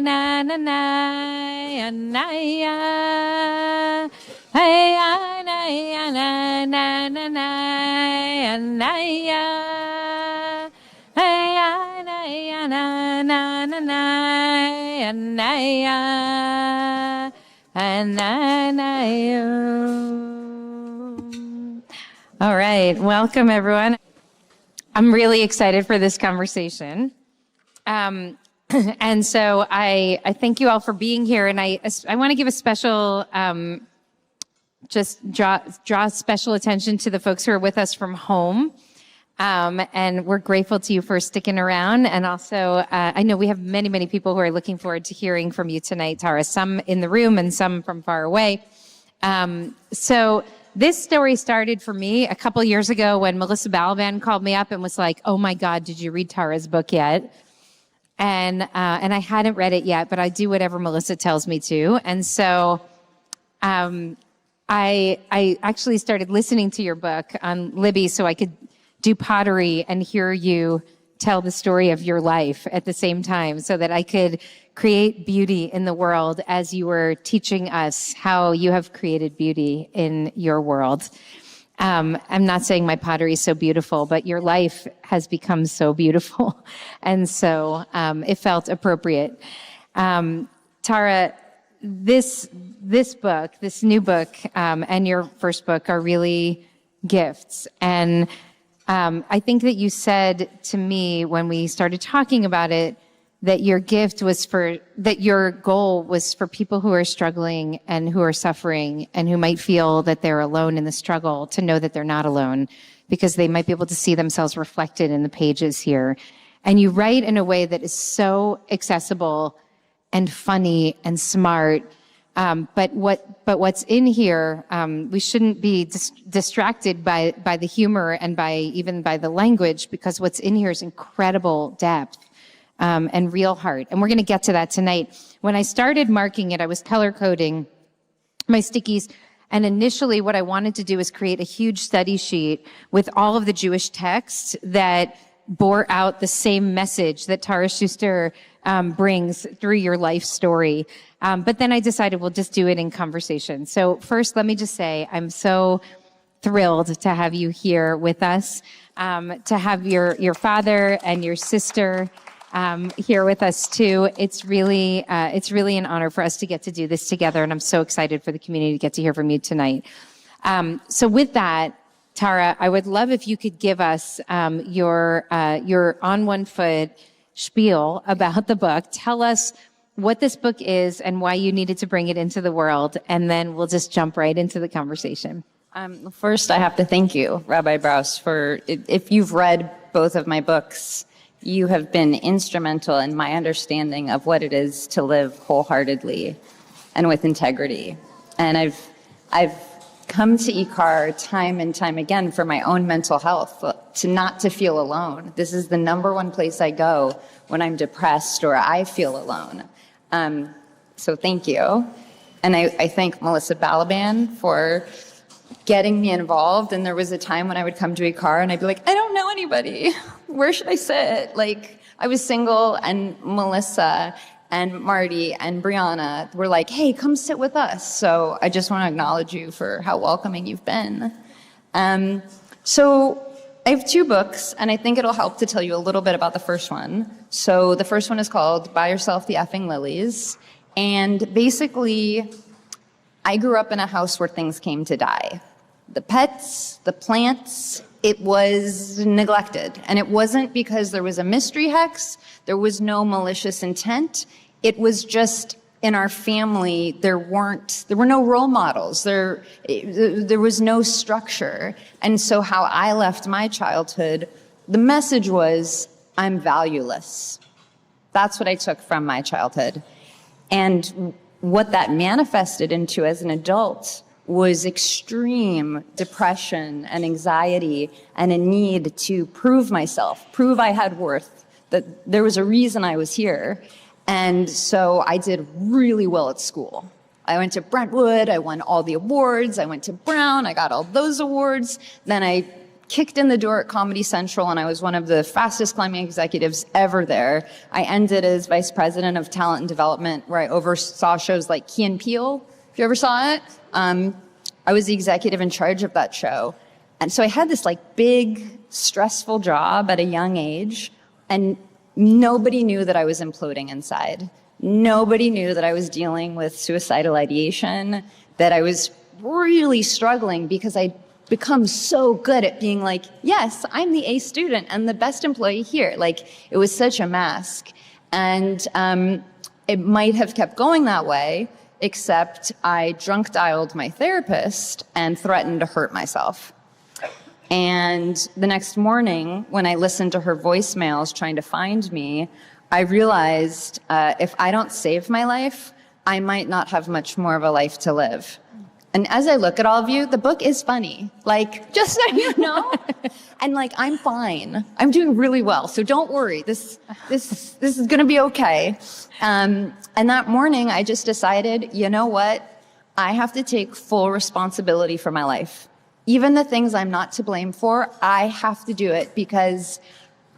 na na na na ya. Hey ya na ya na na na na na ya. Hey ya na ya na na na na na ya. Na na ya. All right, welcome everyone. I'm really excited for this conversation. And so I thank you all for being here. And I want to give a special, just draw special attention to the folks who are with us from home. And we're grateful to you for sticking around. And also, I know we have many, many people who are looking forward to hearing from you tonight, Tara, some in the room and some from far away. So this story started for me a couple years ago when Melissa Balaban called me up and was like, "Oh my God, did you read Tara's book yet?" And I hadn't read it yet, but I do whatever Melissa tells me to. And so, I actually started listening to your book on Libby so I could do pottery and hear you tell the story of your life at the same time so that I could create beauty in the world as you were teaching us how you have created beauty in your world. I'm not saying my pottery is so beautiful, but your life has become so beautiful. And so it felt appropriate. Tara, this book, this new book, and your first book are really gifts. And I think that you said to me when we started talking about it, that your goal was for people who are struggling and who are suffering and who might feel that they're alone in the struggle to know that they're not alone because they might be able to see themselves reflected in the pages here. And you write in a way that is so accessible and funny and smart. But what's in here, we shouldn't be distracted by the humor and even by the language, because what's in here is incredible depth. And real heart. And we're going to get to that tonight. When I started marking it, I was color coding my stickies. And initially what I wanted to do was create a huge study sheet with all of the Jewish texts that bore out the same message that Tara Schuster brings through your life story. But then I decided we'll just do it in conversation. So first, let me just say, I'm so thrilled to have you here with us, to have your father and your sister here with us too. It's really an honor for us to get to do this together, and I'm so excited for the community to get to hear from you tonight. So with that, Tara, I would love if you could give us your on one foot spiel about the book. Tell us what this book is and why you needed to bring it into the world, and then we'll just jump right into the conversation. First, I have to thank you, Rabbi Brous, for if you've read both of my books, you have been instrumental in my understanding of what it is to live wholeheartedly and with integrity. And I've come to IKAR time and time again for my own mental health, not to feel alone. This is the number one place I go when I'm depressed or I feel alone. So thank you. And I thank Melissa Balaban for getting me involved. And there was a time when I would come to IKAR and I'd be like, I don't know anybody. Where should I sit? Like, I was single, and Melissa and Marty and Brianna were like, hey, come sit with us. So I just want to acknowledge you for how welcoming you've been. So I have two books, and I think it'll help to tell you a little bit about the first one. So the first one is called Buy Yourself the Effing Lilies. And basically, I grew up in a house where things came to die. The pets, the plants, it was neglected. And it wasn't because there was a mystery hex, there was no malicious intent. It was just in our family, there were no role models. There was no structure. And so how I left my childhood, the message was, I'm valueless. That's what I took from my childhood. And what that manifested into as an adult was extreme depression and anxiety and a need to prove myself, prove I had worth, that there was a reason I was here. And so I did really well at school. I went to Brentwood, I won all the awards, I went to Brown, I got all those awards. Then I kicked in the door at Comedy Central, and I was one of the fastest climbing executives ever there. I ended as vice president of talent and development, where I oversaw shows like Key and Peele, if you ever saw it. I was the executive in charge of that show. And so I had this like big, stressful job at a young age, and nobody knew that I was imploding inside. Nobody knew that I was dealing with suicidal ideation, that I was really struggling because I'd become so good at being like, yes, I'm the A student and the best employee here. Like, it was such a mask. And it might have kept going that way, except I drunk dialed my therapist and threatened to hurt myself. And the next morning, when I listened to her voicemails trying to find me, I realized if I don't save my life, I might not have much more of a life to live. And as I look at all of you, the book is funny. Like, just so you know. And like, I'm fine. I'm doing really well. So don't worry. This is going to be okay. And that morning, I just decided, you know what? I have to take full responsibility for my life. Even the things I'm not to blame for, I have to do it because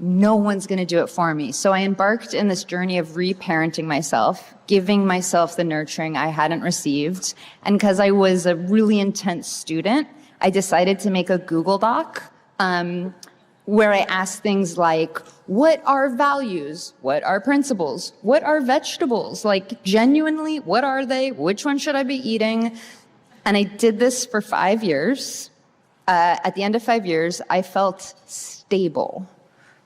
no one's going to do it for me. So I embarked in this journey of reparenting myself, giving myself the nurturing I hadn't received. And because I was a really intense student, I decided to make a Google Doc where I asked things like, what are values? What are principles? What are vegetables? Like, genuinely, what are they? Which one should I be eating? And I did this for 5 years. At the end of 5 years, I felt stable,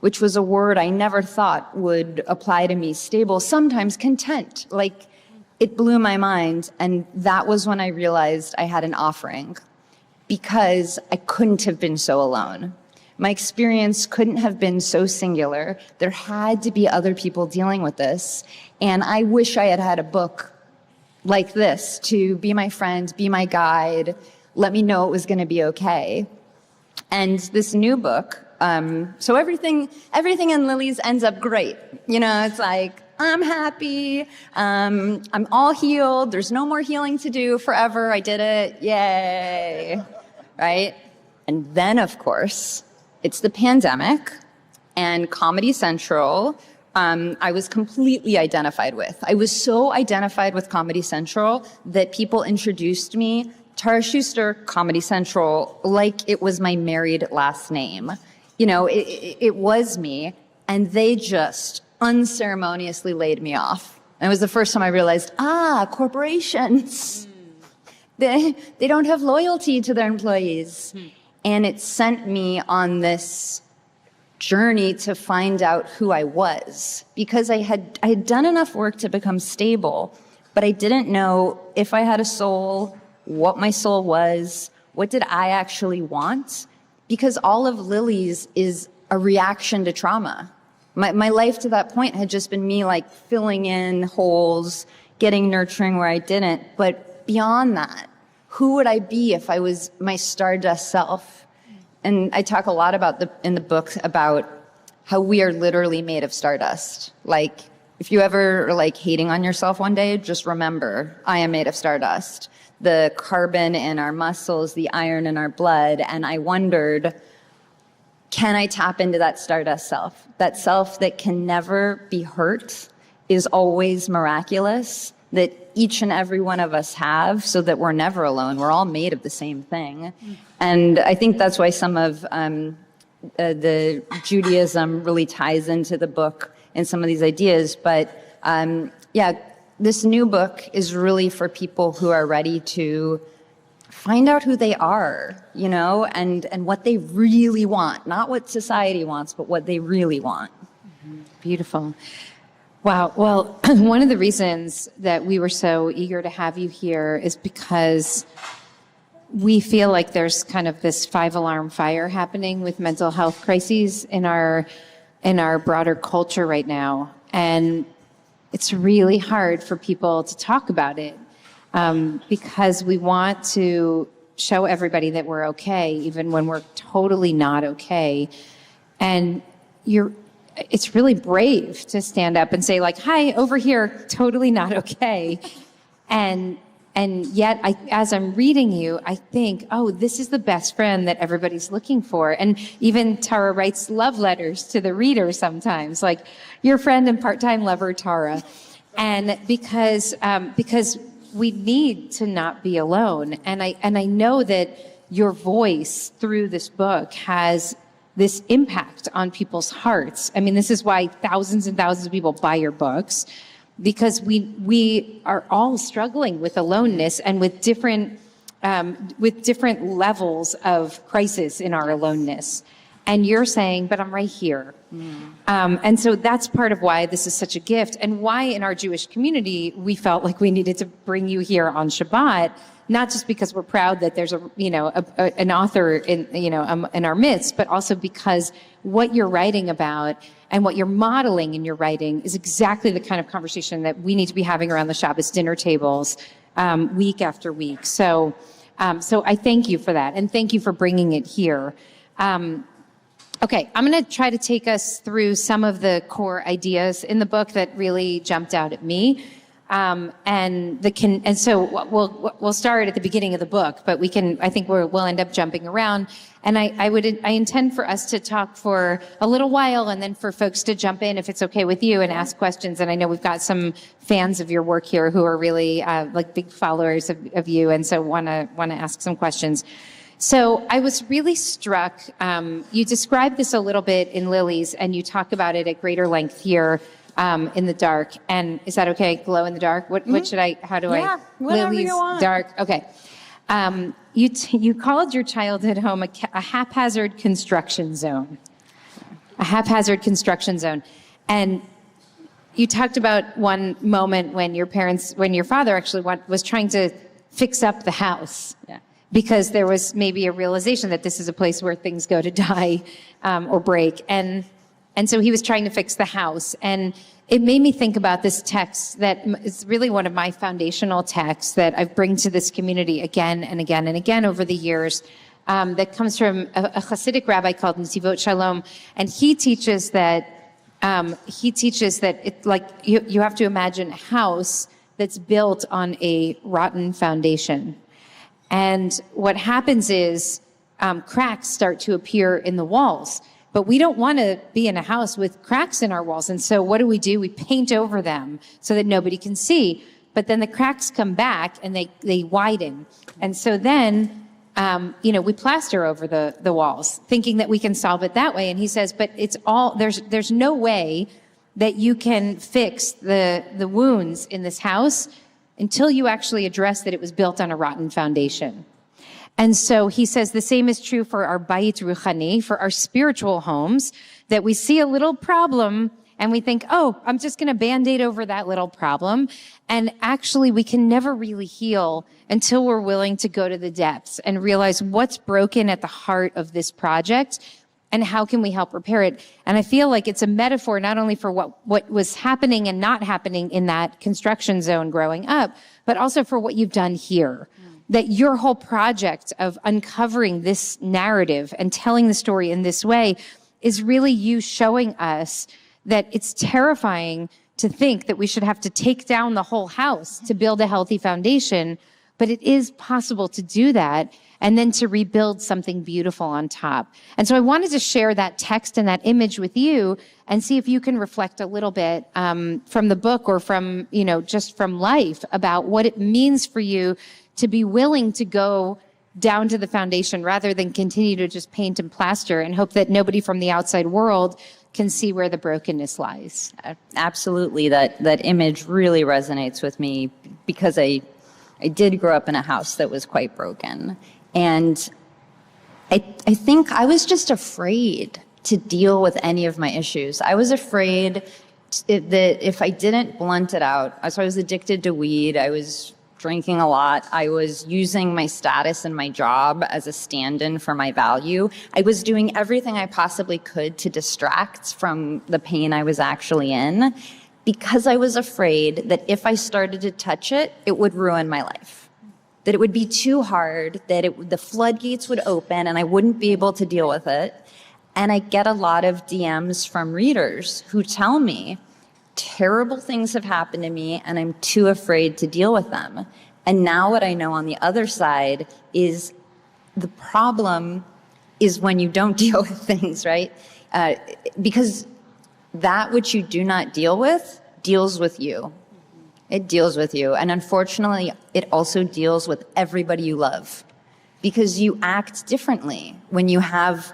which was a word I never thought would apply to me. Stable, sometimes content. Like, it blew my mind. And that was when I realized I had an offering, because I couldn't have been so alone. My experience couldn't have been so singular. There had to be other people dealing with this. And I wish I had had a book like this to be my friend, be my guide, let me know it was going to be okay. And this new book, so everything in Lily's ends up great. You know, it's like, I'm happy, I'm all healed, there's no more healing to do forever, I did it, yay, right? And then, of course, it's the pandemic, and Comedy Central, I was completely identified with. I was so identified with Comedy Central that people introduced me, Tara Schuster, Comedy Central, like it was my married last name. You know, it was me, and they just unceremoniously laid me off. And it was the first time I realized, corporations, they don't have loyalty to their employees. And it sent me on this journey to find out who I was, because I had done enough work to become stable, but I didn't know if I had a soul, what my soul was, what did I actually want? Because all of Lily's is a reaction to trauma. My life to that point had just been me like filling in holes, getting nurturing where I didn't. But beyond that, who would I be if I was my stardust self? And I talk a lot in the book about how we are literally made of stardust. Like, if you ever are like hating on yourself one day, just remember, I am made of stardust. The carbon in our muscles, the iron in our blood. And I wondered, can I tap into that stardust self? That self that can never be hurt, is always miraculous, that each and every one of us have, so that we're never alone. We're all made of the same thing. And I think that's why some of the Judaism really ties into the book and some of these ideas. But this new book is really for people who are ready to find out who they are, you know, and what they really want, not what society wants, but what they really want. Beautiful. Wow. Well, one of the reasons that we were so eager to have you here is because we feel like there's kind of this 5-alarm fire happening with mental health crises in our broader culture right now. And it's really hard for people to talk about it because we want to show everybody that we're okay, even when we're totally not okay. And it's really brave to stand up and say, like, hi, over here, totally not okay. And And yet, as I'm reading you, I think, oh, this is the best friend that everybody's looking for. And even Tara writes love letters to the reader sometimes, like, your friend and part-time lover, Tara. And because we need to not be alone. And I know that your voice through this book has this impact on people's hearts. I mean, this is why thousands and thousands of people buy your books, because we are all struggling with aloneness and with different levels of crisis in our aloneness. And you're saying, but I'm right here. And so that's part of why this is such a gift, and why in our Jewish community we felt like we needed to bring you here on Shabbat, not just because we're proud that there's an author in our midst, but also because what you're writing about and what you're modeling in your writing is exactly the kind of conversation that we need to be having around the Shabbos dinner tables week after week. So I thank you for that, and thank you for bringing it here. Okay, I'm going to try to take us through some of the core ideas in the book that really jumped out at me. And so we'll start at the beginning of the book, but I think we'll end up jumping around. And I intend for us to talk for a little while, and then for folks to jump in if it's okay with you and ask questions. And I know we've got some fans of your work here who are really like big followers of you, and so want to ask some questions. So I was really struck. You described this a little bit in Lilies, and you talk about it at greater length here. In the dark. And is that okay? Glow in the dark? What should how do I? Whatever Lilies, you want. dark. Okay. You called your childhood home a haphazard construction zone. A haphazard construction zone. And you talked about one moment when your father actually was trying to fix up the house. Yeah. Because there was maybe a realization that this is a place where things go to die or break. And so he was trying to fix the house. And it made me think about this text that is really one of my foundational texts that I bring to this community again and again and again over the years, that comes from a Hasidic rabbi called Nesivot Shalom. And he teaches that it's like you have to imagine a house that's built on a rotten foundation. And what happens is cracks start to appear in the walls. But we don't want to be in a house with cracks in our walls. And so what do? We paint over them so that nobody can see. But then the cracks come back and they widen. And so then, we plaster over the walls, thinking that we can solve it that way. And he says, but there's no way that you can fix the wounds in this house until you actually address that it was built on a rotten foundation. And so he says the same is true for our bayit ruchani, for our spiritual homes, that we see a little problem and we think, oh, I'm just going to Band-Aid over that little problem. And actually, we can never really heal until we're willing to go to the depths and realize what's broken at the heart of this project and how can we help repair it. And I feel like it's a metaphor not only for what was happening and not happening in that construction zone growing up, but also for what you've done here. That your whole project of uncovering this narrative and telling the story in this way is really you showing us that it's terrifying to think that we should have to take down the whole house to build a healthy foundation, but it is possible to do that and then to rebuild something beautiful on top. And so I wanted to share that text and that image with you and see if you can reflect a little bit from the book or from, just from life about what it means for you to be willing to go down to the foundation rather than continue to just paint and plaster and hope that nobody from the outside world can see where the brokenness lies. Absolutely. That image really resonates with me because I did grow up in a house that was quite broken. And I think I was just afraid to deal with any of my issues. I was afraid that if I didn't blunt it out, so I was addicted to weed, I was drinking a lot. I was using my status and my job as a stand-in for my value. I was doing everything I possibly could to distract from the pain I was actually in because I was afraid that if I started to touch it, it would ruin my life. That it would be too hard, that the floodgates would open and I wouldn't be able to deal with it. And I get a lot of DMs from readers who tell me, terrible things have happened to me and I'm too afraid to deal with them. And now what I know on the other side is the problem is when you don't deal with things, right? Because that which you do not deal with deals with you. It deals with you. And unfortunately, it also deals with everybody you love because you act differently when you have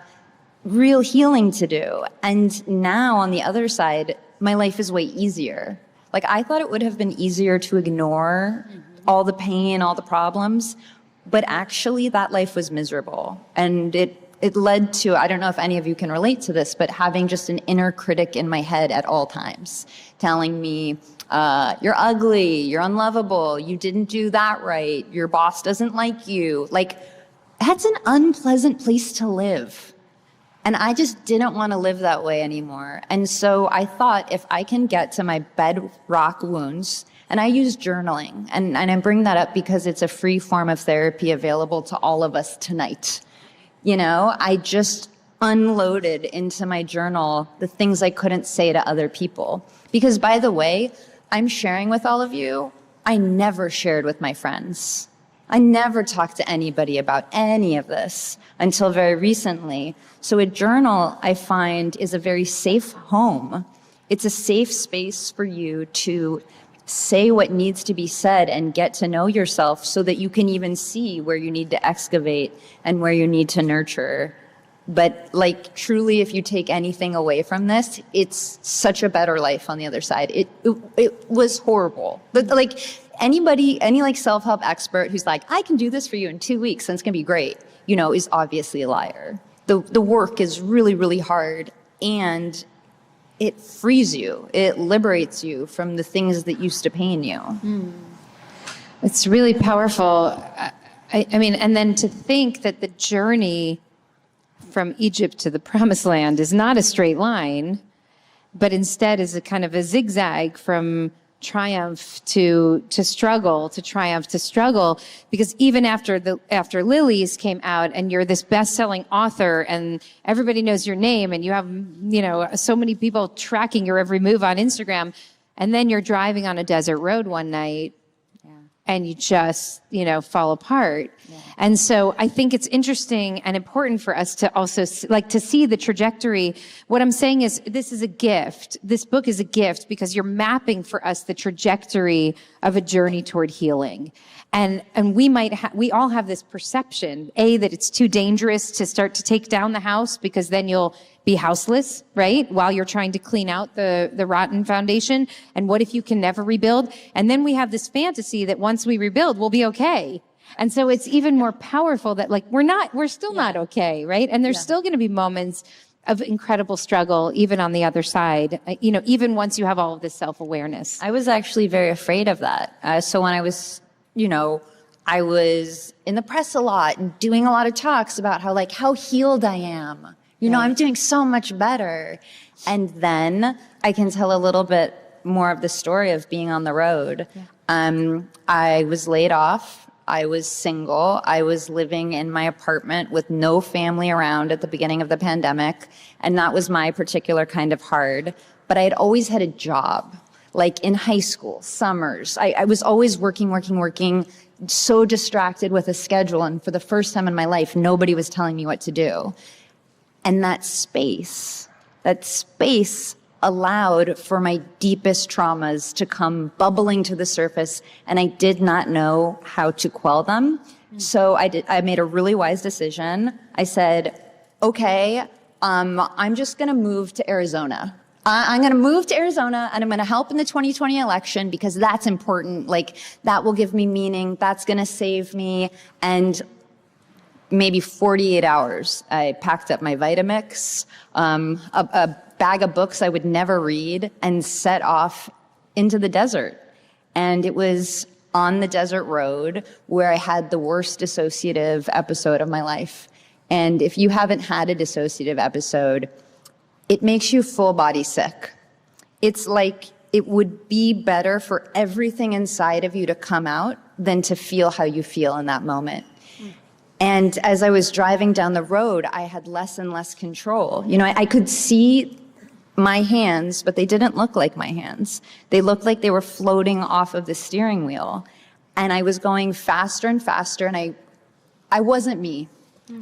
real healing to do. And now on the other side, my life is way easier. Like I thought it would have been easier to ignore all the pain, all the problems, but actually that life was miserable. And it led to, I don't know if any of you can relate to this, but having just an inner critic in my head at all times, telling me, you're ugly, you're unlovable, you didn't do that right, your boss doesn't like you. Like, that's an unpleasant place to live. And I just didn't want to live that way anymore. And so I thought if I can get to my bedrock wounds, and I use journaling, and I bring that up because it's a free form of therapy available to all of us tonight. You know, I just unloaded into my journal the things I couldn't say to other people. Because by the way, I'm sharing with all of you, I never shared with my friends. I never talked to anybody about any of this until very recently. So a journal, I find, is a very safe home. It's a safe space for you to say what needs to be said and get to know yourself so that you can even see where you need to excavate and where you need to nurture. But like truly, if you take anything away from this, it's such a better life on the other side. It was horrible. But like any like self-help expert who's like, I can do this for you in 2 weeks and it's gonna be great, you know, is obviously a liar. The work is really, really hard and it frees you. It liberates you from the things that used to pain you. It's really powerful. I mean, and then to think that the journey from Egypt to the promised land is not a straight line, but instead is a kind of a zigzag from triumph to struggle, to triumph to struggle. Because even after Lilies came out and you're this best-selling author and everybody knows your name and you have, you know, so many people tracking your every move on Instagram, and then you're driving on a desert road one night and you just, you know, fall apart. Yeah. And so I think it's interesting and important for us to also to see the trajectory. What I'm saying is this is a gift. This book is a gift because you're mapping for us the trajectory of a journey toward healing. And we all have this perception, that it's too dangerous to start to take down the house because then you'll be houseless, right? While you're trying to clean out the rotten foundation. And what if you can never rebuild? And then we have this fantasy that once we rebuild, we'll be okay. And so it's even more powerful that like, we're still not okay, right? And there's still going to be moments of incredible struggle, even on the other side, you know, even once you have all of this self-awareness. I was actually very afraid of that. So when I was, you know, I was in the press a lot and doing a lot of talks about how healed I am. You know, I'm doing so much better. And then I can tell a little bit more of the story of being on the road. Yeah. I was laid off. I was single. I was living in my apartment with no family around at the beginning of the pandemic. And that was my particular kind of hard. But I had always had a job, like in high school, summers. I was always working, so distracted with a schedule. And for the first time in my life, nobody was telling me what to do. And that space allowed for my deepest traumas to come bubbling to the surface, and I did not know how to quell them. So I made a really wise decision. I said, okay, I'm just gonna move to Arizona. I'm going to move to Arizona and I'm going to help in the 2020 election because that's important. Like that will give me meaning. That's going to save me. And maybe 48 hours, I packed up my Vitamix, a bag of books I would never read, and set off into the desert. And it was on the desert road where I had the worst dissociative episode of my life. And if you haven't had a dissociative episode, it makes you full body sick. It's like it would be better for everything inside of you to come out than to feel how you feel in that moment. And as I was driving down the road, I had less and less control. You know, I could see my hands, but they didn't look like my hands. They looked like they were floating off of the steering wheel. And I was going faster and faster, and I wasn't me.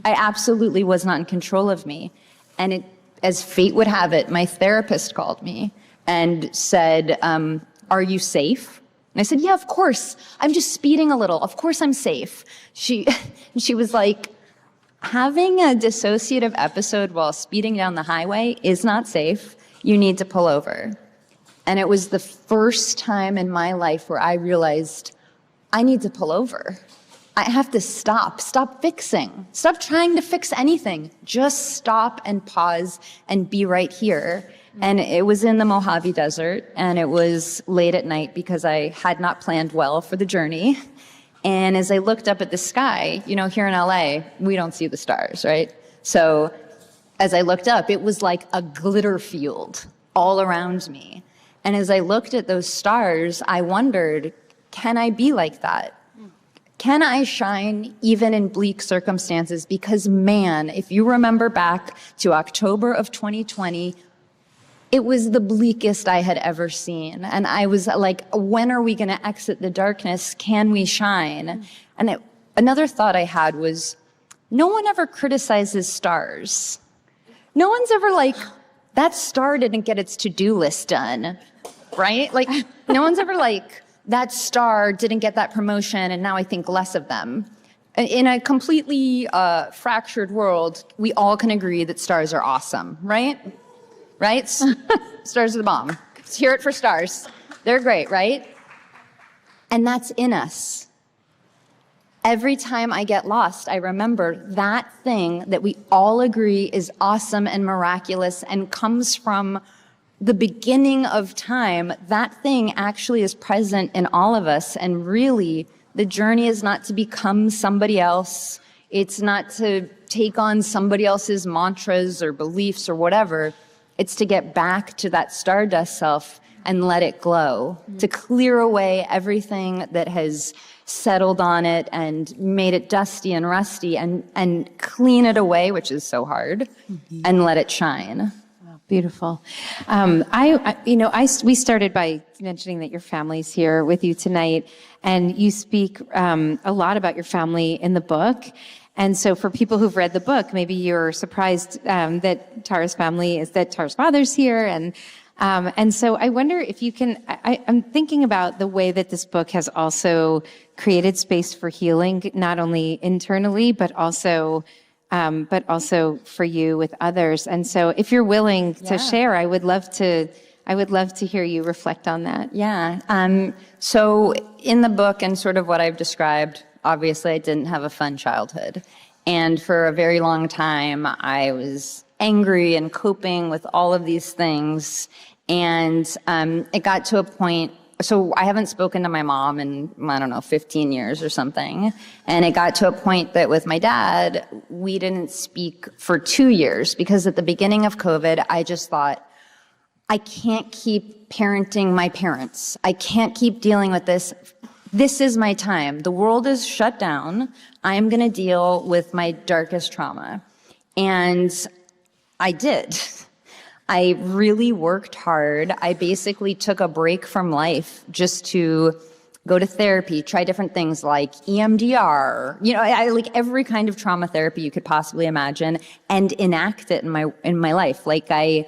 I absolutely was not in control of me. And it, as fate would have it, my therapist called me and said, are you safe? And I said, yeah, of course. I'm just speeding a little. Of course I'm safe. She was like, having a dissociative episode while speeding down the highway is not safe. You need to pull over. And it was the first time in my life where I realized I need to pull over. I have to stop fixing, stop trying to fix anything. Just stop and pause and be right here. And it was in the Mojave Desert, and it was late at night because I had not planned well for the journey. And as I looked up at the sky, you know, here in LA, we don't see the stars, right? So as I looked up, it was like a glitter field all around me. And as I looked at those stars, I wondered, can I be like that? Can I shine even in bleak circumstances? Because man, if you remember back to October of 2020, it was the bleakest I had ever seen. And I was like, when are we going to exit the darkness? Can we shine? And another thought I had was, no one ever criticizes stars. No one's ever like, that star didn't get its to-do list done, right? Like, no one's ever like, that star didn't get that promotion and now I think less of them. In a completely fractured world, we all can agree that stars are awesome, right? Right? Stars are the bomb. Let's hear it for stars. They're great, right? And that's in us. Every time I get lost, I remember that thing that we all agree is awesome and miraculous and comes from the beginning of time. That thing actually is present in all of us. And really, the journey is not to become somebody else. It's not to take on somebody else's mantras or beliefs or whatever. It's to get back to that stardust self and let it glow, to clear away everything that has settled on it and made it dusty and rusty and clean it away, which is so hard, and let it shine. Beautiful. We started by mentioning that your family's here with you tonight, and you speak a lot about your family in the book. And so for people who've read the book, maybe you're surprised that Tara's father's here. And so I wonder if you can, I'm thinking about the way that this book has also created space for healing, not only internally, but also for you with others. And so if you're willing to share, I would love to hear you reflect on that. Yeah. So in the book and sort of what I've described, obviously I didn't have a fun childhood. And for a very long time, I was angry and coping with all of these things. And it got to a point, so I haven't spoken to my mom in, 15 years or something. And it got to a point that with my dad, we didn't speak for 2 years because at the beginning of COVID, I just thought, I can't keep parenting my parents. I can't keep dealing with this. This is my time. The world is shut down. I'm going to deal with my darkest trauma. And I did. I really worked hard. I basically took a break from life just to go to therapy, try different things like EMDR, I like every kind of trauma therapy you could possibly imagine and enact it in my life. Like I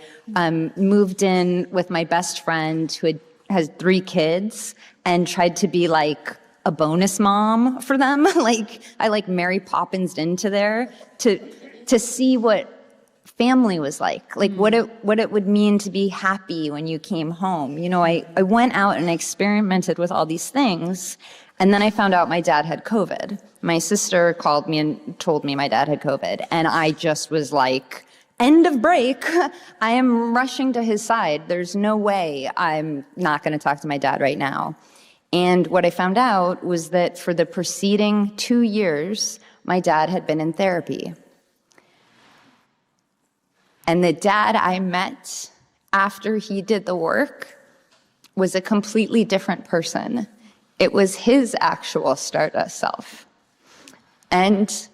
moved in with my best friend who has 3 kids and tried to be like a bonus mom for them. Like I Mary Poppins'd into there to see what family was like what it would mean to be happy when you came home. I went out and experimented with all these things, and then I found out my dad had COVID. My sister called me and told me my dad had COVID, and I just was like, end of break. I am rushing to his side. There's no way I'm not going to talk to my dad right now. And what I found out was that for the preceding 2 years, my dad had been in therapy. And the dad I met after he did the work was a completely different person. It was his actual stardust self. And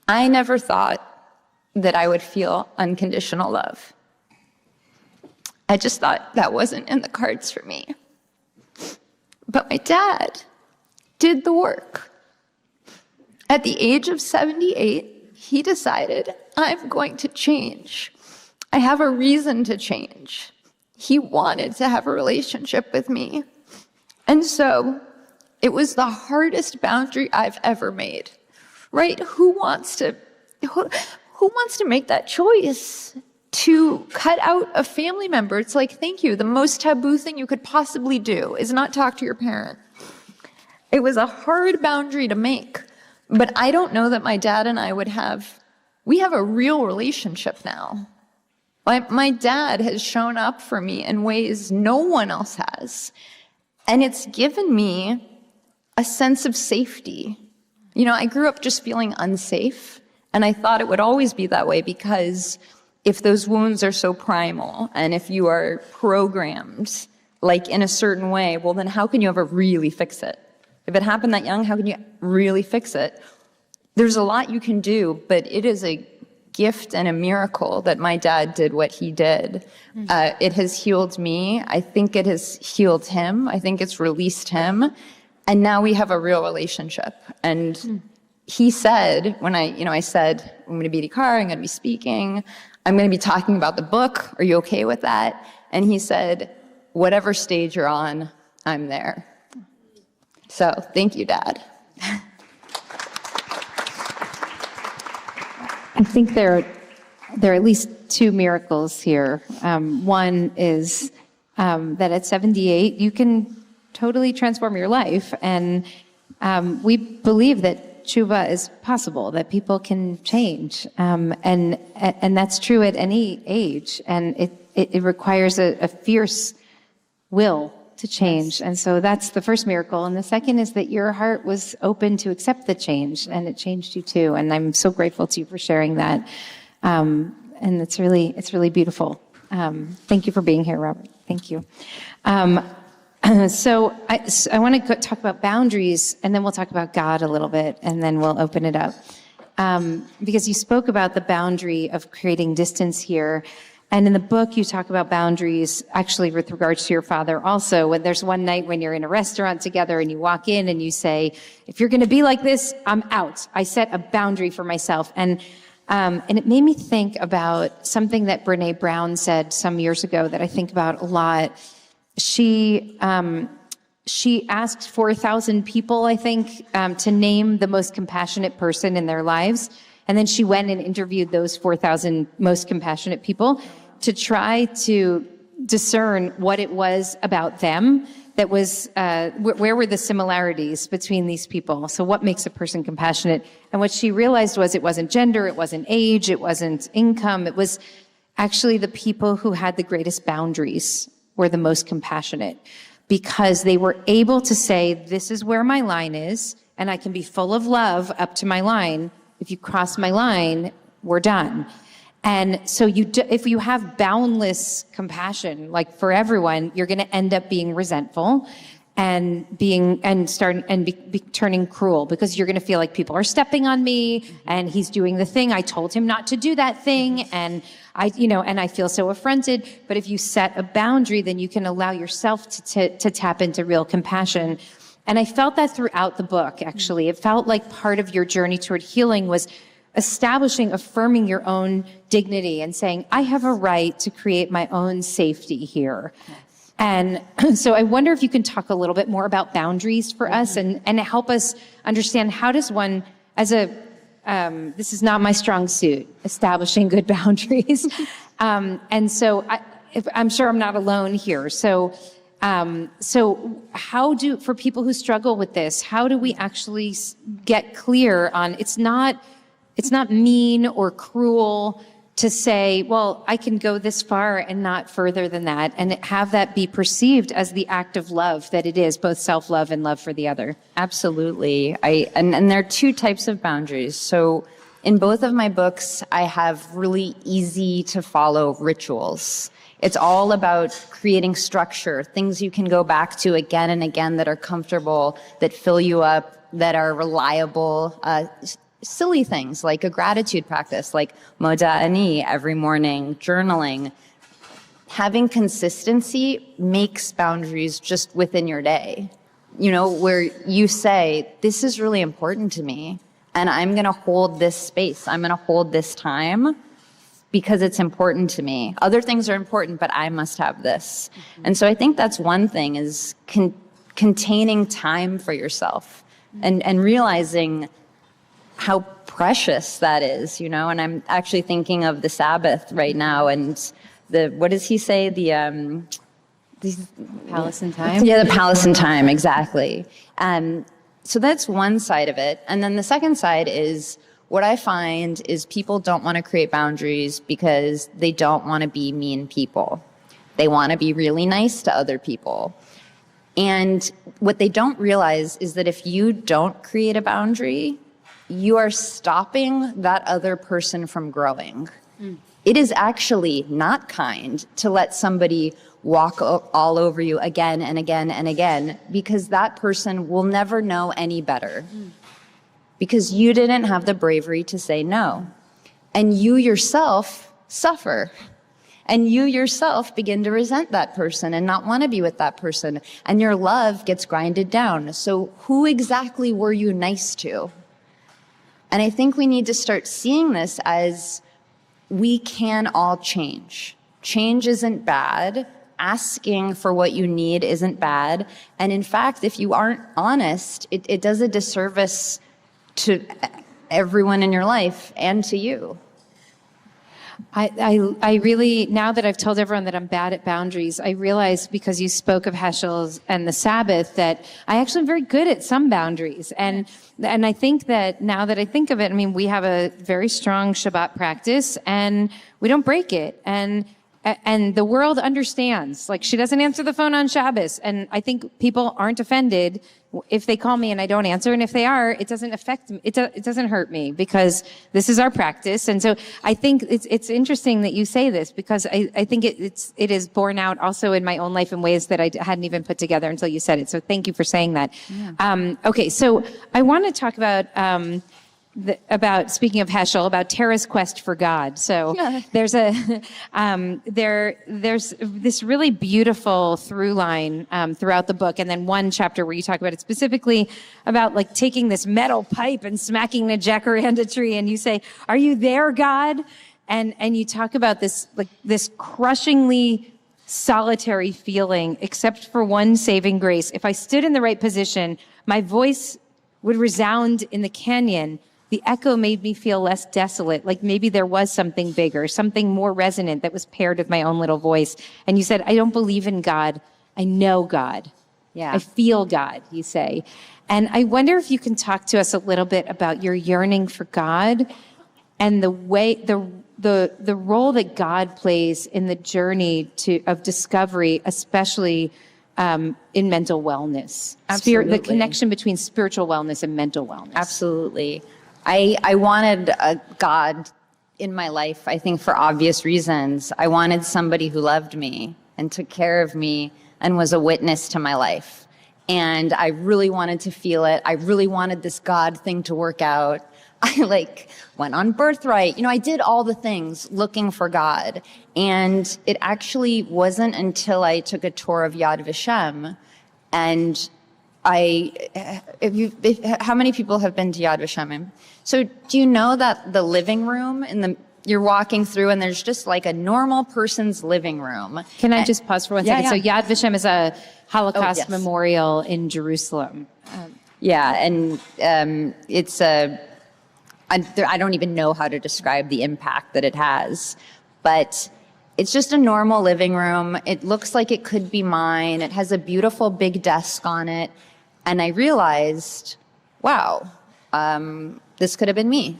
I never thought that I would feel unconditional love. I just thought that wasn't in the cards for me. But my dad did the work. At the age of 78, he decided, I'm going to change. I have a reason to change. He wanted to have a relationship with me. And so it was the hardest boundary I've ever made, right? Who wants to make that choice to cut out a family member? It's like, thank you. The most taboo thing you could possibly do is not talk to your parent. It was a hard boundary to make, but I don't know that my dad and I we have a real relationship now. My dad has shown up for me in ways no one else has. And it's given me a sense of safety. You know, I grew up just feeling unsafe, and I thought it would always be that way because if those wounds are so primal and if you are programmed like in a certain way, well, then how can you ever really fix it? If it happened that young, how can you really fix it? There's a lot you can do, but it is a gift and a miracle that my dad did what he did. It has healed me. I think it has healed him. I think it's released him. And now we have a real relationship. And he said, when I said, I'm going to be at IKAR, I'm going to be speaking, I'm going to be talking about the book. Are you okay with that? And he said, whatever stage you're on, I'm there. So thank you, Dad. I think there are at least two miracles here. One is that at 78, you can totally transform your life. And we believe that tshuva is possible, that people can change. And that's true at any age. And it requires a fierce will to change. Yes. And so that's the first miracle. And the second is that your heart was open to accept the change, and it changed you too. And I'm so grateful to you for sharing that. And it's really beautiful. Thank you for being here, Robert. Thank you. So I want to talk about boundaries, and then we'll talk about God a little bit, and then we'll open it up. Because you spoke about the boundary of creating distance here. And in the book, you talk about boundaries, actually, with regards to your father also. When there's one night when you're in a restaurant together and you walk in and you say, if you're going to be like this, I'm out. I set a boundary for myself. And it made me think about something that Brene Brown said some years ago that I think about a lot. She asked 4,000 people, I think, to name the most compassionate person in their lives. And then she went and interviewed those 4,000 most compassionate people to try to discern what it was about them that was, where were the similarities between these people? So what makes a person compassionate? And what she realized was it wasn't gender, it wasn't age, it wasn't income. It was actually the people who had the greatest boundaries were the most compassionate, because they were able to say, this is where my line is, and I can be full of love up to my line. If you cross my line, we're done. And so if you have boundless compassion, like for everyone, you're going to end up being resentful and turning cruel, because you're going to feel like people are stepping on me and he's doing the thing. I told him not to do that thing. And I feel so affronted. But if you set a boundary, then you can allow yourself to tap into real compassion. And I felt that throughout the book, actually. It felt like part of your journey toward healing was affirming your own dignity and saying, I have a right to create my own safety here. Yes. And so I wonder if you can talk a little bit more about boundaries for us and help us understand, how does one, this is not my strong suit, establishing good boundaries. And so I'm sure I'm not alone here. So for people who struggle with this, how do we actually get clear on, it's not mean or cruel to say, well, I can go this far and not further than that, and have that be perceived as the act of love that it is, both self-love and love for the other? Absolutely. And there are two types of boundaries. So in both of my books, I have really easy to follow rituals. It's all about creating structure, things you can go back to again and again that are comfortable, that fill you up, that are reliable. Silly things like a gratitude practice, like Moda Ani every morning, journaling. having consistency makes boundaries just within your day. You know, where you say, this is really important to me, and I'm going to hold this space. I'm going to hold this time because it's important to me. Other things are important, but I must have this. And so I think that's one thing, is containing time for yourself and realizing how precious that is, you know. And I'm actually thinking of the Sabbath right now, and what does he say? Palace and time? Yeah, the palace and time, exactly. So that's one side of it. And then the second side is, what I find is people don't want to create boundaries because they don't want to be mean people. They want to be really nice to other people. And what they don't realize is that if you don't create a boundary, you are stopping that other person from growing. It is actually not kind to let somebody walk all over you again and again and again, because that person will never know any better. Because you didn't have the bravery to say no. And you yourself suffer. And you yourself begin to resent that person and not want to be with that person. And your love gets grinded down. So who exactly were you nice to? And I think we need to start seeing this as, we can all change. Change isn't bad. Asking for what you need isn't bad. And in fact, if you aren't honest, it does a disservice to everyone in your life and to you. I really, now that I've told everyone that I'm bad at boundaries, I realize, because you spoke of Heschel's and the Sabbath, that I actually am very good at some boundaries. And I think that now that I think of it, I mean, we have a very strong Shabbat practice and we don't break it. And the world understands. Like, she doesn't answer the phone on Shabbos. And I think people aren't offended if they call me and I don't answer. And if they are, it doesn't affect me. It doesn't hurt me, because this is our practice. And so I think it's interesting that you say this, because I think it is borne out also in my own life in ways that I hadn't even put together until you said it. So thank you for saying that. Yeah. Okay. So I want to talk about speaking of Heschel, about Tara's quest for God. So there's this really beautiful through line throughout the book, and then one chapter where you talk about it specifically about, like, taking this metal pipe and smacking a jacaranda tree, and you say, "Are you there, God?" And you talk about this, like, this crushingly solitary feeling, except for one saving grace. If I stood in the right position, my voice would resound in the canyon. The echo made me feel less desolate, like maybe there was something bigger, something more resonant that was paired with my own little voice. And you said, "I don't believe in God. I know God. Yeah. I feel God," you say. And I wonder if you can talk to us a little bit about your yearning for God and the way, the role that God plays in the journey of discovery, especially in mental wellness. Absolutely. The connection between spiritual wellness and mental wellness. Absolutely. I wanted a God in my life, I think, for obvious reasons. I wanted somebody who loved me and took care of me and was a witness to my life. And I really wanted to feel it. I really wanted this God thing to work out. I went on Birthright. You know, I did all the things looking for God. And it actually wasn't until I took a tour of Yad Vashem, and how many people have been to Yad Vashem? So do you know that the living room you're walking through, and there's just like a normal person's living room? Can I just pause for 1 second? Yeah. So Yad Vashem is a Holocaust yes. memorial in Jerusalem. And it's I don't even know how to describe the impact that it has, but it's just a normal living room. It looks like it could be mine. It has a beautiful big desk on it. And I realized, wow, this could have been me.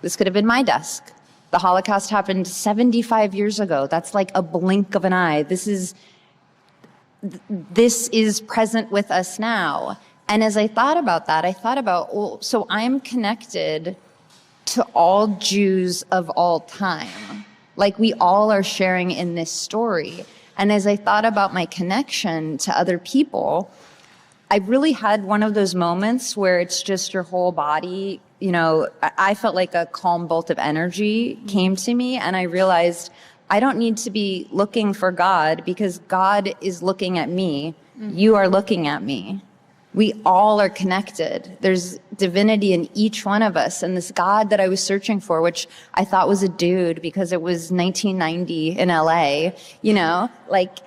This could have been my desk. The Holocaust happened 75 years ago. That's like a blink of an eye. This is present with us now. And as I thought about that, I thought about, well, so I'm connected to all Jews of all time. Like, we all are sharing in this story. And as I thought about my connection to other people, I really had one of those moments where it's just your whole body, you know, I felt like a calm bolt of energy came to me, and I realized I don't need to be looking for God because God is looking at me. You are looking at me. We all are connected. There's divinity in each one of us. And this God that I was searching for, which I thought was a dude because it was 1990 in LA, you know, like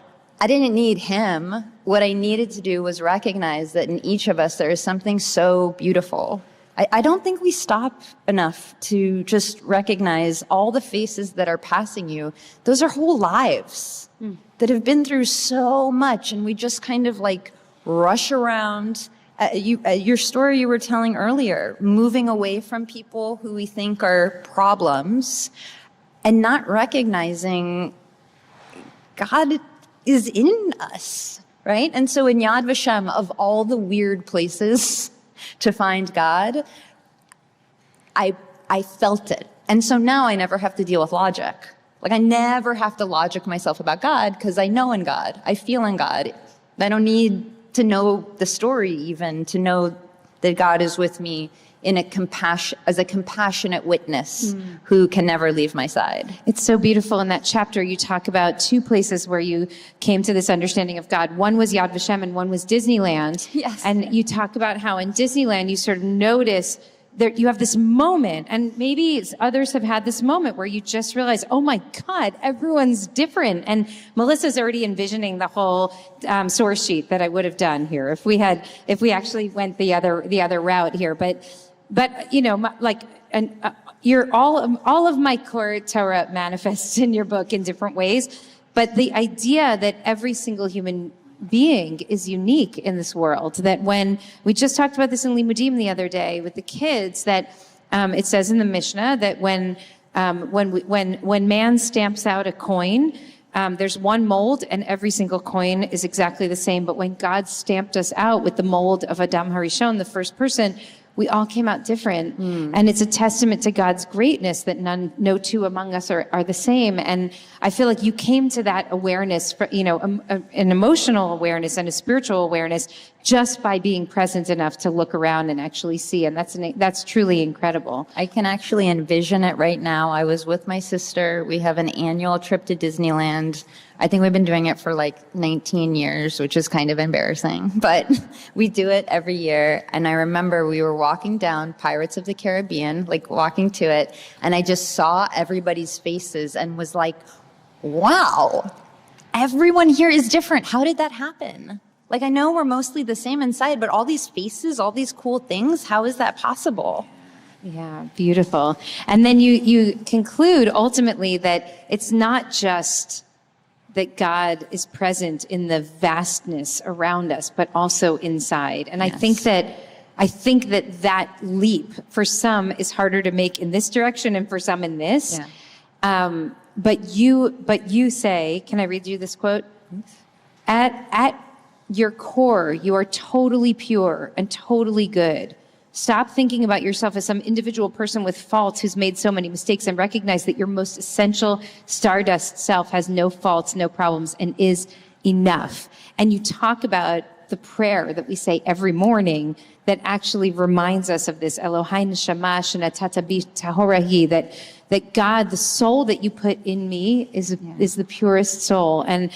I didn't need him. What I needed to do was recognize that in each of us, there is something so beautiful. I don't think we stop enough to just recognize all the faces that are passing you. Those are whole lives that have been through so much, and we just kind of like rush around. Your story you were telling earlier, moving away from people who we think are problems and not recognizing God is in us, right? And so in Yad Vashem, of all the weird places to find God, I felt it. And so now I never have to deal with logic. Like I never have to logic myself about God because I know in God, I feel in God. I don't need to know the story even to know that God is with me in as a compassionate witness who can never leave my side. It's so beautiful. In that chapter, you talk about two places where you came to this understanding of God. One was Yad Vashem and one was Disneyland. Yes. And you talk about how in Disneyland, you sort of notice that you have this moment, and maybe others have had this moment where you just realize, oh my God, everyone's different. And Melissa's already envisioning the whole source sheet that I would have done here if we actually went the other route here. But you know, you're all of my core Torah manifests in your book in different ways. But the idea that every single human being is unique in this world, that when we just talked about this in Limudim the other day with the kids, that it says in the Mishnah that when man stamps out a coin, there's one mold and every single coin is exactly the same. But when God stamped us out with the mold of Adam Harishon, the first person, we all came out different. And it's a testament to God's greatness that no two among us are the same. And I feel like you came to that awareness, you know, an emotional awareness and a spiritual awareness just by being present enough to look around and actually see. And that's truly incredible. I can actually envision it right now. I was with my sister. We have an annual trip to Disneyland. I think we've been doing it for like 19 years, which is kind of embarrassing, but we do it every year. And I remember we were walking down Pirates of the Caribbean, like walking to it, and I just saw everybody's faces and was like, wow, everyone here is different. How did that happen? Like, I know we're mostly the same inside, but all these faces, all these cool things, how is that possible? Yeah, beautiful. And then you conclude ultimately that it's not just that God is present in the vastness around us, but also inside. And yes. I think that leap for some is harder to make in this direction and for some in this. Yeah. But you say, can I read you this quote? At your core, you are totally pure and totally good. Stop thinking about yourself as some individual person with faults who's made so many mistakes, and recognize that your most essential stardust self has no faults, no problems, and is enough. And you talk about the prayer that we say every morning that actually reminds us of this, Elohai neshama shenatata bi tahorahi, that God, the soul that you put in me is the purest soul. And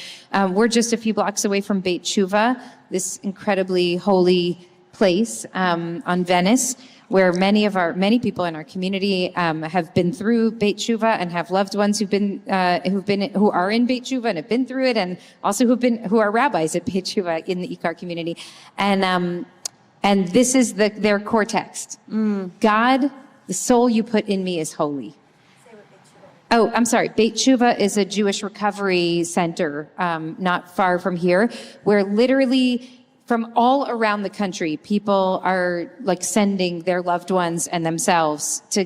we're just a few blocks away from Beit Tshuva, this incredibly holy place on Venice, where many people in our community have been through Beit Tshuva and have loved ones who are in Beit Tshuva and have been through it, and also who are rabbis at Beit Tshuva in the IKAR community. And this is their core text. God, the soul you put in me is holy. Oh, I'm sorry. Beit Tshuva is a Jewish recovery center not far from here, where literally from all around the country, people are like sending their loved ones and themselves to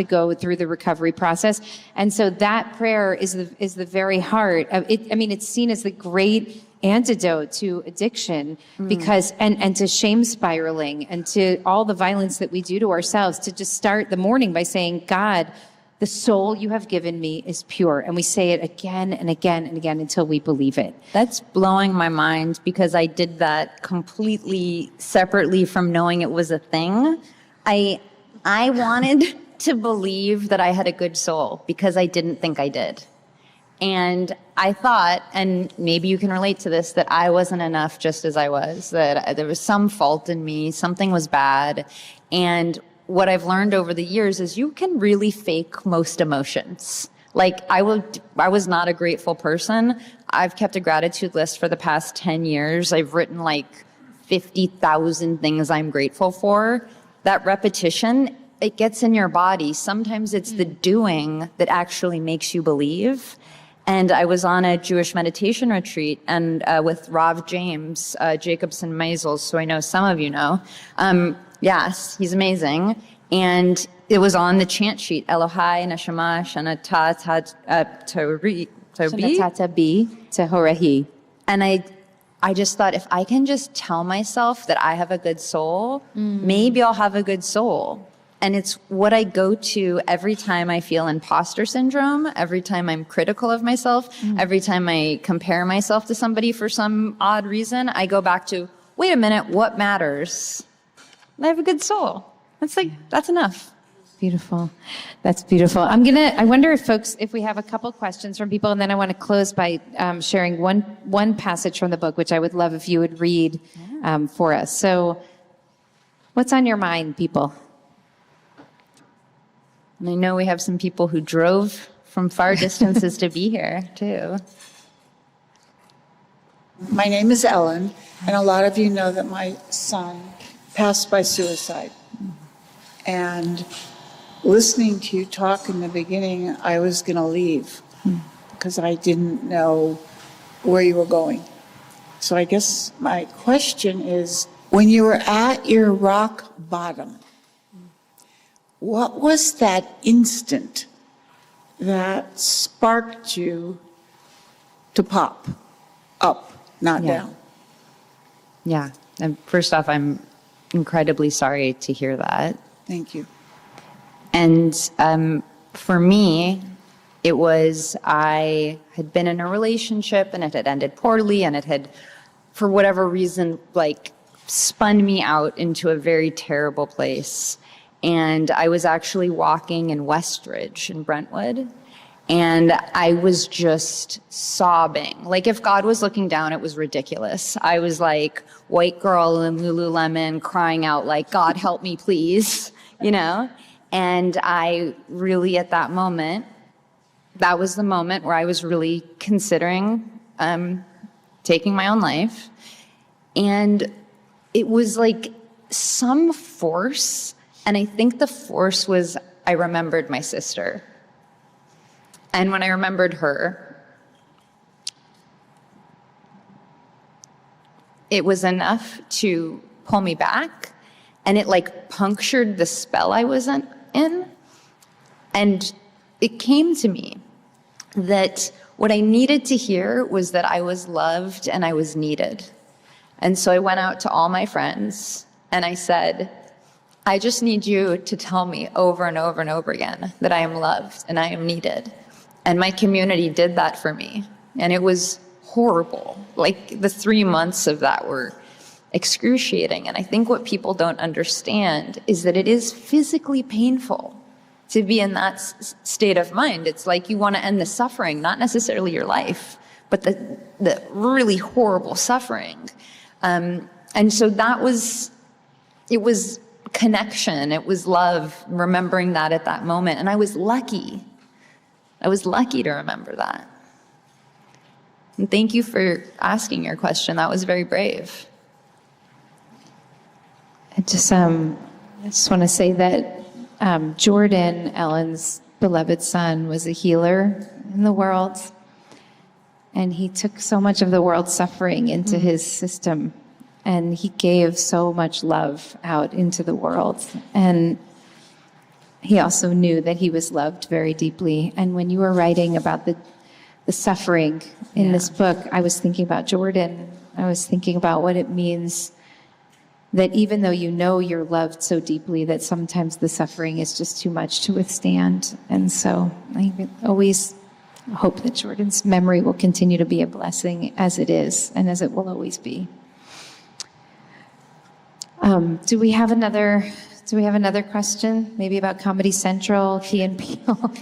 go through the recovery process. And so that prayer is the very heart of it. I mean, it's seen as the great antidote to addiction, because and to shame spiraling and to all the violence that we do to ourselves, to just start the morning by saying, God, the soul you have given me is pure. And we say it again and again and again until we believe it. That's blowing my mind, because I did that completely separately from knowing it was a thing. I wanted to believe that I had a good soul because I didn't think I did. And I thought, and maybe you can relate to this, that I wasn't enough just as I was, that there was some fault in me, something was bad. And what I've learned over the years is you can really fake most emotions. Like, I was not a grateful person. I've kept a gratitude list for the past 10 years. I've written like 50,000 things I'm grateful for. That repetition, it gets in your body. Sometimes it's the doing that actually makes you believe. And I was on a Jewish meditation retreat and with Rav James Jacobson Meisels, so I know some of you know. Yes, he's amazing. And it was on the chant sheet, Elohai, Neshama, Shanata, Tori, Shanatata bi Tehorahi. and I just thought, if I can just tell myself that I have a good soul, maybe I'll have a good soul. And it's what I go to every time I feel imposter syndrome, every time I'm critical of myself, every time I compare myself to somebody for some odd reason, I go back to, wait a minute, what matters? I have a good soul. That's enough. Beautiful. That's beautiful. I wonder if we have a couple questions from people, and then I want to close by sharing one passage from the book, which I would love if you would read for us. So what's on your mind, people? And I know we have some people who drove from far distances to be here, too. My name is Ellen, and a lot of you know that my son passed by suicide. And listening to you talk in the beginning, I was going to leave because I didn't know where you were going. So I guess my question is, when you were at your rock bottom, what was that instant that sparked you to pop up, not down? Yeah. And first off, I'm incredibly sorry to hear that. Thank you. And for me, it was, I had been in a relationship and it had ended poorly, and it had, for whatever reason, like spun me out into a very terrible place. And I was actually walking in Westridge in Brentwood, and I was just sobbing. Like, if God was looking down, it was ridiculous. I was like white girl in Lululemon crying out like, God help me, please, you know? And I really, at that moment, that was the moment where I was really considering taking my own life. And it was like some force, and I think the force was, I remembered my sister. And when I remembered her, it was enough to pull me back, and it like punctured the spell I was in. And it came to me that what I needed to hear was that I was loved and I was needed. And so I went out to all my friends and I said, I just need you to tell me over and over and over again that I am loved and I am needed. And my community did that for me. And it was horrible. Like, the 3 months of that were excruciating. And I think what people don't understand is that it is physically painful to be in that state of mind. It's like you want to end the suffering, not necessarily your life, but the really horrible suffering. And so it was connection, it was love, remembering that at that moment. And I was lucky to remember that. And thank you for asking your question. That was very brave. I just want to say that Jordan, Ellen's beloved son, was a healer in the world. And he took so much of the world's suffering into his system. And he gave so much love out into the world. And he also knew that he was loved very deeply. And when you were writing about the suffering in this book, I was thinking about Jordan. I was thinking about what it means that even though you know you're loved so deeply, that sometimes the suffering is just too much to withstand. And so I always hope that Jordan's memory will continue to be a blessing, as it is and as it will always be. Do we have another question? Maybe about Comedy Central, Key and Peele?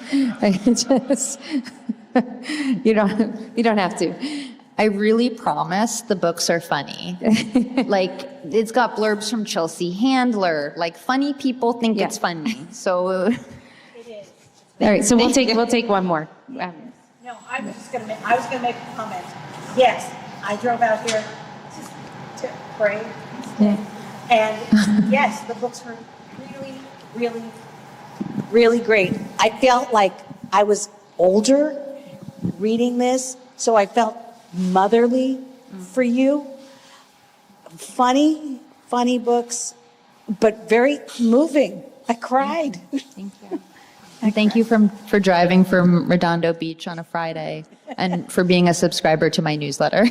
You don't have to. I really promise the books are funny. Like, it's got blurbs from Chelsea Handler. Like, funny people think it's funny. So, It is. All right, so we'll take one more. No, I was gonna make a comment. Yes, I drove out here to pray. And yes, the books were really, really, really great. I felt like I was older reading this, so I felt motherly for you. Funny books, but very moving. I cried. thank you. And thank you for driving from Redondo Beach on a Friday and for being a subscriber to my newsletter.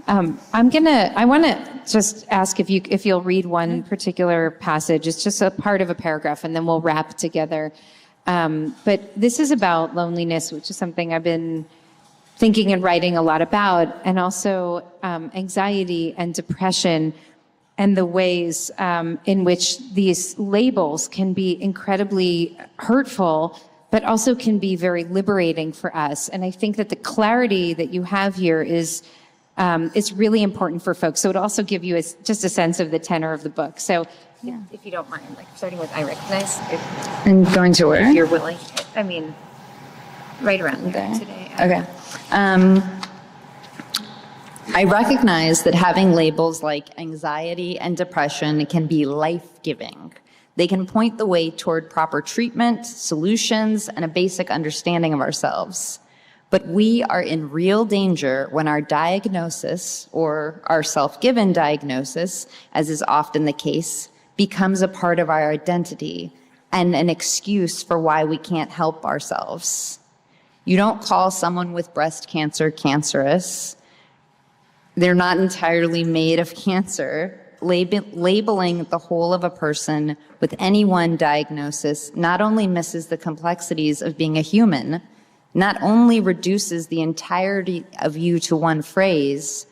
I want to just ask if you'll read one particular passage. It's just a part of a paragraph, and then we'll wrap together. But this is about loneliness, which is something I've been thinking and writing a lot about, and also anxiety and depression, and the ways in which these labels can be incredibly hurtful, but also can be very liberating for us. And I think that the clarity that you have here is really important for folks. So it'll also give you just a sense of the tenor of the book. So if you don't mind, like starting with I recognize, And going to where? if you're willing. I mean, right around there today. Okay. I recognize that having labels like anxiety and depression can be life-giving. They can point the way toward proper treatment, solutions, and a basic understanding of ourselves. But we are in real danger when our diagnosis, or our self-given diagnosis, as is often the case, becomes a part of our identity and an excuse for why we can't help ourselves. You don't call someone with breast cancer cancerous. They're not entirely made of cancer. Labeling the whole of a person with any one diagnosis not only misses the complexities of being a human, not only reduces the entirety of you to one phrase,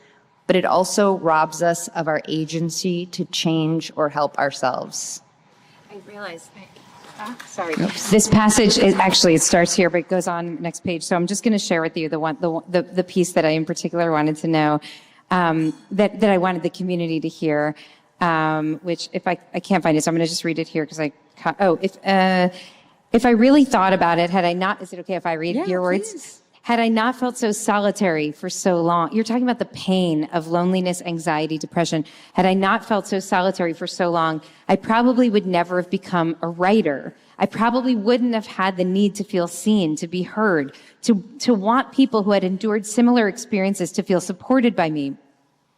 but it also robs us of our agency to change or help ourselves. I realize. Sorry. This passage is actually, it starts here, but it goes on next page. So I'm just going to share with you the piece that I in particular wanted to know, that I wanted the community to hear, which if I can't find it, so I'm going to just read it here because if I really thought about it, had I not, is it okay if I read your words? Please. Had I not felt so solitary for so long, you're talking about the pain of loneliness, anxiety, depression. Had I not felt so solitary for so long, I probably would never have become a writer. I probably wouldn't have had the need to feel seen, to be heard, to want people who had endured similar experiences to feel supported by me.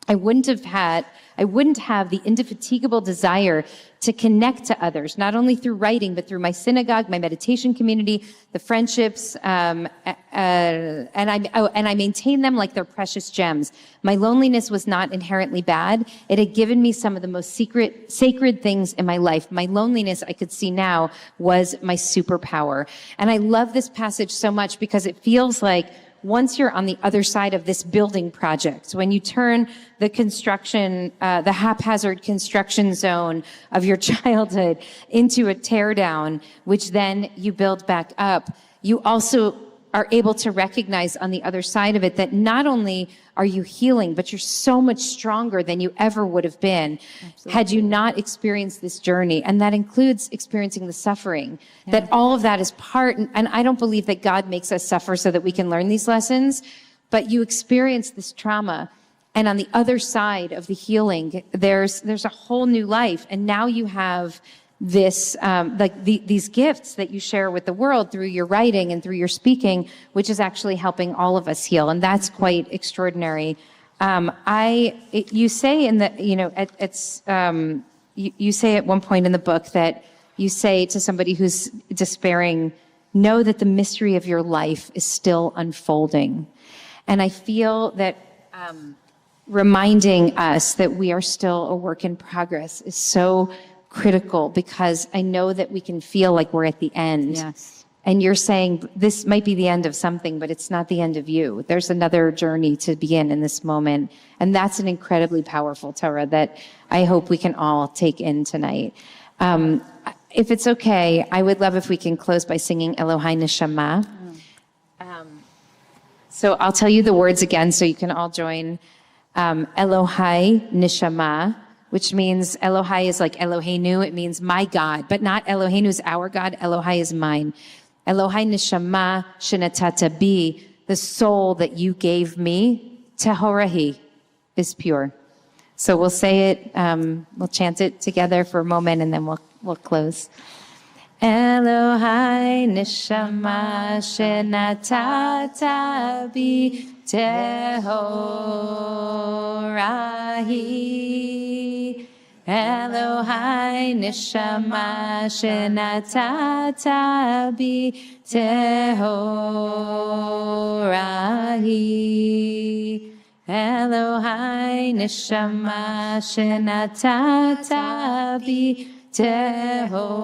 I wouldn't have the indefatigable desire to connect to others, not only through writing, but through my synagogue, my meditation community, the friendships, and I maintain them like they're precious gems. My loneliness was not inherently bad. It had given me some of the most sacred things in my life. My loneliness, I could see now, was my superpower. And I love this passage so much because it feels like once you're on the other side of this building project, when you turn the construction, the haphazard construction zone of your childhood into a teardown, which then you build back up, you also are able to recognize on the other side of it that not only are you healing, but you're so much stronger than you ever would have been had you not experienced this journey. And that includes experiencing the suffering, that all of that is part. And I don't believe that God makes us suffer so that we can learn these lessons, but you experience this trauma. And on the other side of the healing, there's a whole new life. And now you have this, these gifts that you share with the world through your writing and through your speaking, which is actually helping all of us heal. And that's quite extraordinary. You say in the, you say at one point in the book that you say to somebody who's despairing, know that the mystery of your life is still unfolding. And I feel that, reminding us that we are still a work in progress is so critical, because I know that we can feel like we're at the end. Yes. And you're saying this might be the end of something, but it's not the end of you. There's another journey to begin in this moment. And that's an incredibly powerful Torah that I hope we can all take in tonight. If it's okay, I would love if we can close by singing Elohai Neshama. So I'll tell you the words again so you can all join. Elohai Nishama, which means Elohai is like Eloheinu. It means my God, but not Eloheinu is our God. Elohai is mine. Elohai Nishama Shenatata Bi, the soul that you gave me, Tehorahi, is pure. So we'll say it, we'll chant it together for a moment and then we'll close. Elohai Nishama Shenatata Bi Tehorahi. Elohai Nishama Shenatata Bi Tehorahi. Elohai Nishama Shenatata Bi Tehorahi.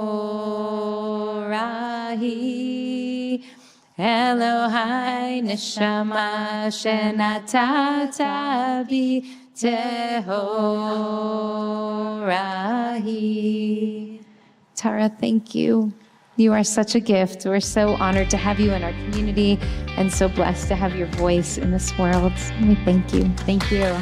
Elohai Nishama Shenatata Bi Tehorahi. Tara, thank you. You are such a gift. We're so honored to have you in our community and so blessed to have your voice in this world. We thank you. Thank you.